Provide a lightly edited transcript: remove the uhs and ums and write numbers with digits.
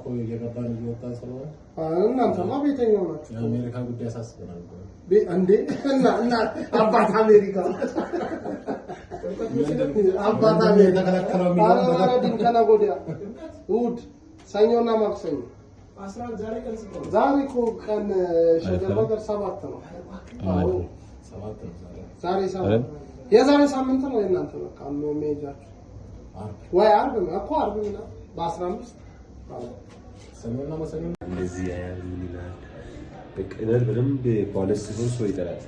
እኮ እየገባን እየወጣን ስለሆነ እናንተማ ቤተኛው ናችሁ። የአሜሪካ ጉዳይ ያሳስበናል እንዴ እና አባት አሜሪካ አባት አሜሪካ ተከለከለው የሚለው ከነጎዲያ እሑድ ሰኞና ማክሰኞ 11 ዛሬ እኮ ቀን ሸገር ነገር 7 ነው። አዎ 7 ነው ዛሬ 7 የዛሬ ሳምንት ነው እናንተ በቃ ነው ሜጃችሁ ወይ አርብ ነው እኮ አርብ ነው በ15 ሰኞና ማክሰኞ እንደዚህ ያያል ይላል በቀደር በደንብ ፖሊስ ሰው ይጠራል